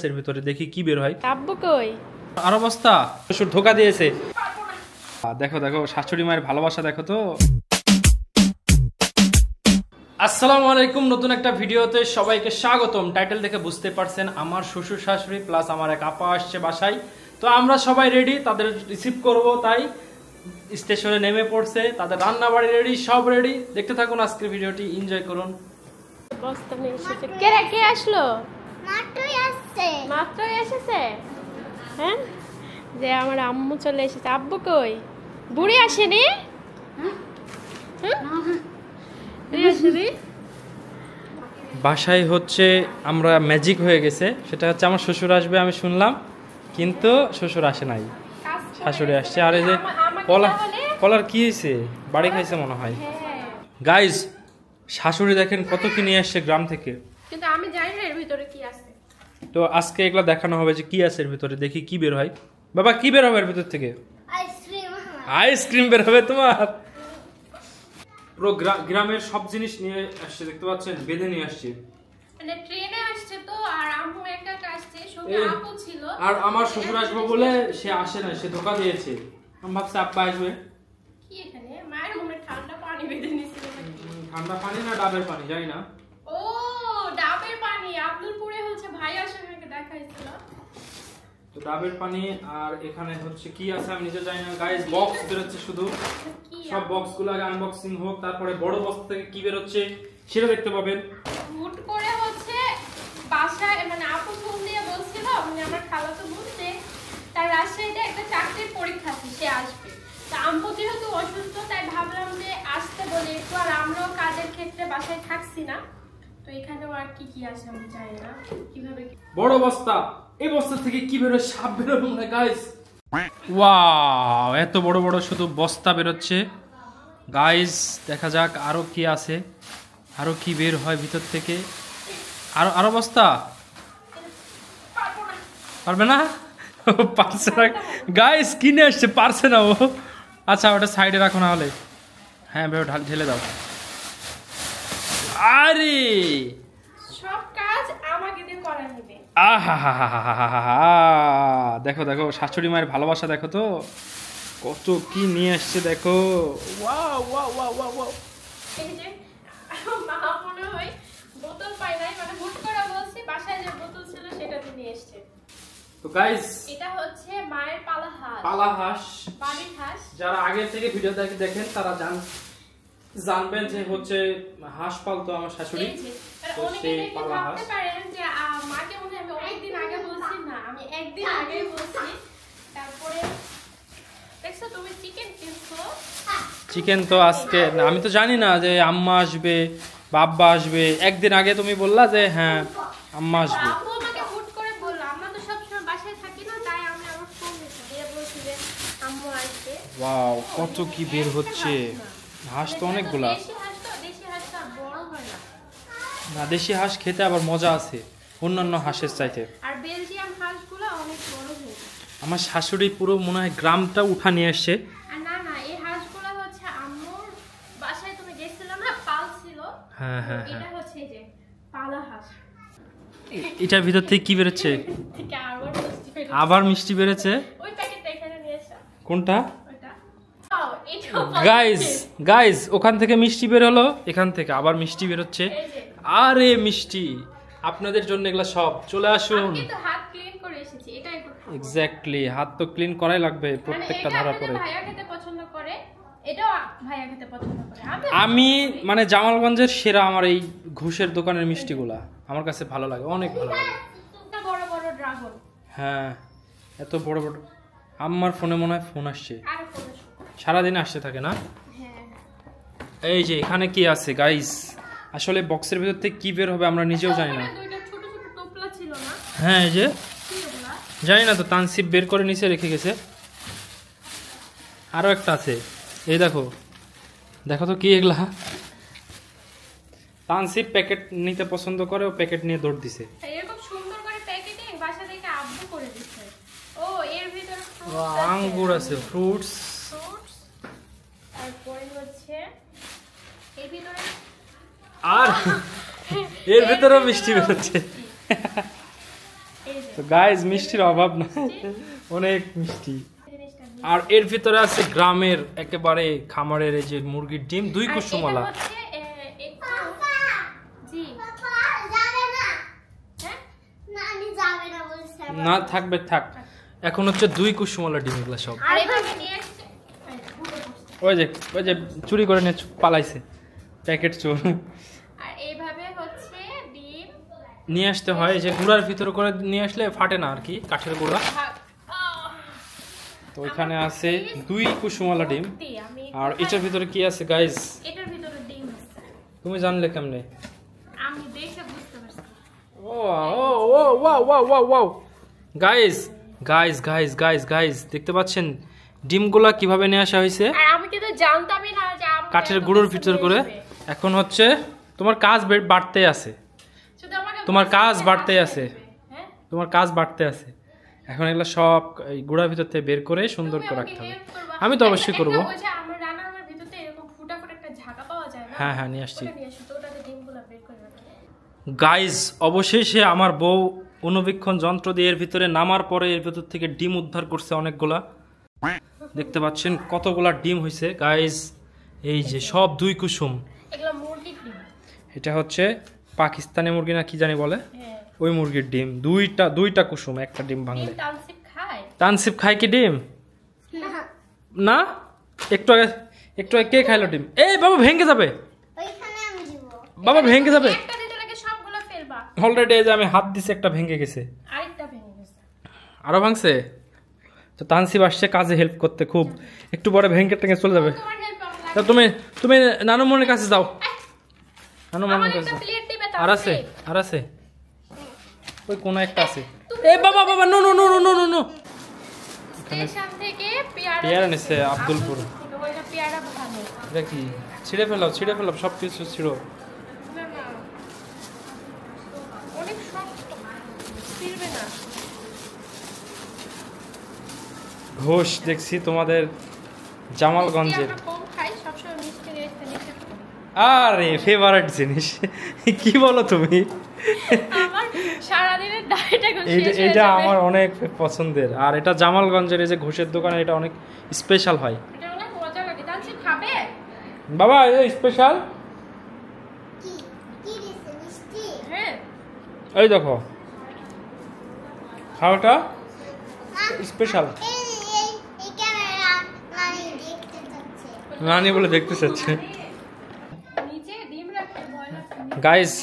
এর ভিতরে দেখি কি বের হয়। আব্বু কই? আর অবস্থা শ্বশুর ধোকা দিয়েছে। দেখো দেখো শাশুড়ি মায়ের ভালোবাসা দেখো তো। আসসালামু আলাইকুম, নতুন একটা ভিডিওতে সবাইকে স্বাগতম। টাইটেল দেখে বুঝতে পারছেন আমার শ্বশুর শাশুড়ি প্লাস আমার এক আপা আসছে বাসায়। তো আমরা সবাই রেডি, তাদের রিসিভ করব, তাই স্টেশনে নেমে পড়ছে, তাদের রান্না বাড়ি রেডি, সব রেডি। দেখতে থাকুন আজকের ভিডিওটি, এনজয় করুন। বস্তা নিয়ে এসেছে। কে আসলো? মাত্রই এসেছে। হ্যাঁ, যে আমার আম্মু চলে এসেছে। আব্বু কই? বুড়ি আসেনি? বাসায় হচ্ছে আমরা ম্যাজিক হয়ে গেছে, সেটা হচ্ছে আমার শ্বশুর আসবে আমি শুনলাম, কিন্তু শ্বশুর আসে নাই, শাশুড়ি আসছে। আর এই যে কলার কি হয়েছে, বাড়ি খাইছে মনে হয়। গাইজ শাশুড়ি দেখেন কত কি নিয়ে আসছে গ্রাম থেকে, কিন্তু আমি জানি না এর ভিতরে কি আছে। তো আজকে এগুলা দেখানো হবে যে কি আছে এর ভিতরে, দেখি কি বের হয়। বাবা কি বের হবে এর ভিতর থেকে? আইসক্রিম বের হবে তোমার। পুরো গ্রামের সব জিনিস নিয়ে আসছে, দেখতে পাচ্ছেন, বেঁধে নিয়ে আসছে। মানে ট্রেনে আসছে তো, আর আম্মু একা একা আসছে, সঙ্গে আপু ছিল। আর আমার শ্বশুর আসবে বলে সে আসে না, সে ধোকা দিয়েছে। আমি ভাবছি আব্বা আসবে। কি এখানে মায়ের মনে ঠান্ডা পানি বেঁধে নিছিল। ঠান্ডা পানি না ডাবের পানি জানি না। ও ডাবের পানি, আব্দুলপুরে হচ্ছে ভাই আসে আমাকে দেখাইছিল। তো ডাবের পানি। আর এখানে হচ্ছে কি আছে আমি নিজে জানি না। গাইস বক্স বের হচ্ছে শুধু, সব বক্স গুলো আগে আনবক্সিং হোক, তারপরে বড় বক্স থেকে কি বের হচ্ছে সেটা দেখতে পাবেন। হুট করে হচ্ছে বাসায়, মানে আপু ফোন দিয়ে বলছিল, মানে আমার খালাতো বোন যে তার রাজশাহীতে একটা চাকরির পরীক্ষা আছে, সে আসবে। তা আম্মু যেহেতু অসুস্থ, তাই ভাবলাম যে আসতে বলি একটু, আর আমরাও কাজের ক্ষেত্রে বাসায় থাকছি না, তো এখানেও আর কি কি আছে আমি জানি না কিভাবে। বড় বস্তা, এই বস্তা থেকে কি বের হয়? সাপ বের হবে মনে হয় গাইস। ওয়াও, এত বড় বড় শুধু বস্তা বের হচ্ছে গাইস। দেখা যাক আরো কি আছে, আরো কি বের হয় ভিতর থেকে। আরো বস্তা পারবে না, পারছে না গাইস, কিনে আসছে, পারছে না ও। আচ্ছা ওটা সাইডে রাখো না হলে। হ্যাঁ বেরো, ঢেলে দাও। আরে সব কাজ আমাকে দিয়ে করা নেবে। দেখো দেখো শাশুড়ি মায়ের ভালোবাসা দেখো তো, কত কি নিয়ে আসছে দেখো। Wow wow wow wow wow. এই যে মা মনে হয় বোতল পাই নাই, মানে হুট করে বলছি, বাসায় যে বোতল ছিল সেটা নিয়ে এসেছে। তো গাইস এটা হচ্ছে মায়ের পালা হাঁস, বাড়ির হাঁস। যারা আগে থেকে ভিডিও দেখেন তারা জানবেন যে হচ্ছে হাঁস পালতো আমার শাশুড়ি। তো সেই পালা হাঁস পারেন যে মাকে মনে আমি অনেকদিন আগে বলছি না, আমি একদিন আগে বলছি। তারপরে দেখছো তুমি চিকেন কিনছো। চিকেন তো আজকে আমি তো জানি না যে আম্মা আসবে বা আব্বা আসবে, একদিন আগে তুমি বললা যে হ্যাঁ আম্মা আসবে। আপু আমাকে হুট করে বলল, আমরা তো সবসময় বাসায় থাকি না, তাই আমি আমার ফোন দিয়ে বলছি যে আম্মু আসবে। ওয়াও কত কি বের হচ্ছে, হাঁস তো অনেকগুলা। দেশি হাঁসটা বড় হয় না, দেশি হাঁস খেতে আবার মজা আছে অন্যান্য হাঁসের চাইতে। আর বেলজিয়াম হাঁসগুলো অনেক বড় হয়। আমার শাশুড়ি পুরো মনে হয় গ্রামটা উঠা নিয়ে আসছে। আর না এই হাঁসগুলো হচ্ছে আম্মুর বাসায় তুমি গেছিলে না, পালছিল। হ্যাঁ হ্যাঁ হ্যাঁ, এটা হচ্ছে এই যে পালা হাঁস। এটার ভিতর থেকে কি বেরোচ্ছে? আবার মিষ্টি বেরোচ্ছে। ওই প্যাকেটটা এখানে নিয়ে এসো। কোনটা? ওটা এটা গাইস ওখান থেকে মিষ্টি বের হলো, এখান থেকে আবার মিষ্টি বেরোচ্ছে। আরে মিষ্টি আপনাদের জন্য এগুলা সব, চলে আসুন। আমি তো হাত ক্লিন করে এসেছি, এটাই করব। এক্স্যাক্টলি, হাত তো ক্লিন করাই লাগবে প্রত্যেকটা ধরার পরে। ভাইয়া খেতে পছন্দ করে, এটাও ভাইয়া খেতে পছন্দ করে। আমি মানে জামালগঞ্জের সেরা আমার এই ঘুষের দোকানের মিষ্টিগুলা আমার কাছে ভালো লাগে, অনেক ভালো লাগে। বড় বড় ড্রাগন। হ্যাঁ এত বড় বড়। আমার ফোনে মনে হয় ফোন আসছে, আর কোন সারাদিন আসতে থাকে না। হ্যাঁ এই যে এখানে কি আছে গাইস, আসলে বক্সের ভিতর থেকে কি বের হবে আমরা নিজেও জানি না। দুইটা ছোট ছোট টোপলা ছিল না? হ্যাঁ এই যে কি ওগুলা জানি না তো, তানসিব বের করে নিচে রেখে গেছে। আরো একটা আছে, এই দেখো দেখো তো কি এগুলা। তানসিব প্যাকেট নিতে পছন্দ করে, ও প্যাকেট নিয়ে দৌড় দিছে। এরকম সুন্দর করে প্যাকেটিং বাসা থেকে আব্বু করে দিচ্ছে। ও এর ভিতরে আঙ্গুর আছে, ফ্রুটস। তারপরে হচ্ছে এর ভিতরে আর এর ভিতরেও মিষ্টি বেরোচ্ছে। তো গাইস মিষ্টির অভাব নাই, অনেক মিষ্টি। আর এর ভিতরে আছে গ্রামের একেবারে খামারের এই যে মুরগির ডিম, 2 কুসুমওয়ালা। না থাকবে থাক, এখন হচ্ছে 2 কুসুমওয়ালা ডিম এগুলা সব। ওই যে চুরি করে নিয়ে পালাইছে প্যাকেট চোর। আর এইভাবে হচ্ছে ডিম নিয়ে আসতে হয়, যে গুঁড়ার ভিতরে করে নিয়ে আসলে ফাটে না আর কি, কাঠের গুঁড়া। তো এখানে আছে 2 কুসুমওয়ালা ডিম। আর এটার ভিতরে কি আছে গাইস? এটার ভিতরে ডিম আছে। তুমি জানলে কেমনে? আমি দেখে বুঝতে পারছি। ও ও ও wow wow wow wow guys guys guys guys guys দেখতে পাচ্ছেন ডিমগুলা কিভাবে নিয়ে আসা হয়েছে? আর আমি কিন্তু জানতামই না যে আমরা কাঠের গুঁড়োর ভিতর করে। এখন হচ্ছে তোমার কাজ বাড়তে আছে, তোমার কাজ বাড়তে আছে, তোমার কাজ বাড়তে আছে। এখন এগুলো সব এই গুঁড়ার ভিতর থেকে বের করে সুন্দর করে রাখতে হবে। আমি তো অবশ্যই করবো। হ্যাঁ হ্যাঁ নিয়ে আসছি। গাইজ অবশেষে আমার বউ অনুবীক্ষণ যন্ত্র দিয়ে এর ভিতরে নামার পরে এর ভিতর থেকে ডিম উদ্ধার করছে অনেকগুলা। দেখতে পাচ্ছেন কতগুলা ডিম হয়েছে গাইজ, এই যে সব 2 কুসুম। এটা হচ্ছে পাকিস্তানি মুরগি না কি জানি বলে, ওই মুরগির ডিম। 2টা কুসুম, একটা ডিম ভাঙলে। তানসিব খায় কি ডিম? না, একটু আগে কে খাইলো ডিম? এই বাবা ভেঙে যাবে, বাবা ভেঙে যাবে। অলরেডি এই যে আমি হাত দিছি, একটা ভেঙে গেছে, আরো ভাঙছে। তো তানসিব আসছে কাজে হেল্প করতে, খুব একটু পরে ভেঙে টেঙে চলে যাবে। তা তুমি নানুমনির কাছে যাও, নানুমনির কাছে। আর আছে ওই কোন একটা আছে। এই বাবা বাবা no no no no no no, station থেকে পেয়ারা নিছে আব্দুলপুর। এটা কি? ছিঁড়ে ফেলাও সব কিছু ছিঁড়ো। ঘোষ দেখছি তোমাদের জামালগঞ্জের, আরে ফেভারিট জিনিস। কি বলো তুমি? এটা আমার অনেক পছন্দের। আর এটা জামালগঞ্জের এই যে ঘোষের দোকানে, এটা অনেক স্পেশাল হয় বাবা। এই স্পেশাল, এই দেখো খাওয়াটা স্পেশাল। নানি বলে দেখতে চাচ্ছে। গাইস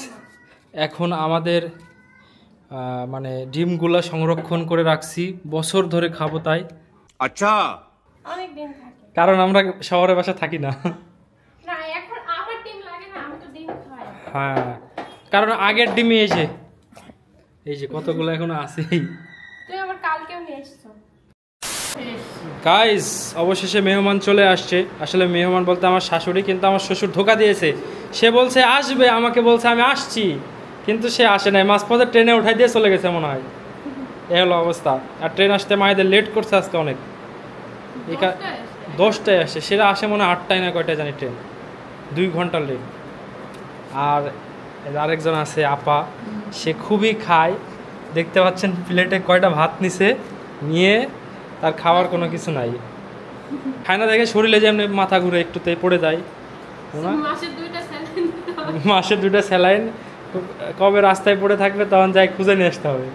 এখন আমাদের মানে ডিমগুলা সংরক্ষণ করে রাখছি, বছর ধরে খাবো তাই। আচ্ছা, কারণ আমরা শহরে বাসা থাকি না। হ্যাঁ, কারণ আগের ডিমই এই যে কতগুলো এখনো আছেই। গাইস অবশেষে মেহমান চলে আসছে। আসলে মেহমান বলতে আমার শাশুড়ি, কিন্তু আমার শ্বশুর ধোকা দিয়েছে। সে বলছে আসবে, আমাকে বলছে আমি আসছি, কিন্তু সে আসে নাই। মাঝপথে ট্রেনে উঠাই দিয়ে চলে গেছে মনে হয়, এ হলো অবস্থা। আর ট্রেন আসতে মায়েদের লেট করছে আজকে অনেক। 10টায় আসে, সেটা আসে মনে হয় 8টায় না কয়টায় জানি ট্রেন, 2 ঘন্টার লেট। আর আরেকজন আছে আপা, সে খুবই খায়। দেখতে পাচ্ছেন প্লেটে কয়টা ভাত নিছে, নিয়ে তার খাওয়ার কোনো কিছু নাই। খায় না দেখে শরীরে যে এমনি মাথা ঘুরে, একটুতেই পড়ে যায়। মাসে 2টা স্যালাইন, কবে রাস্তায় পড়ে থাকবে তখন যাই খুঁজে নিয়ে আসতে হবে।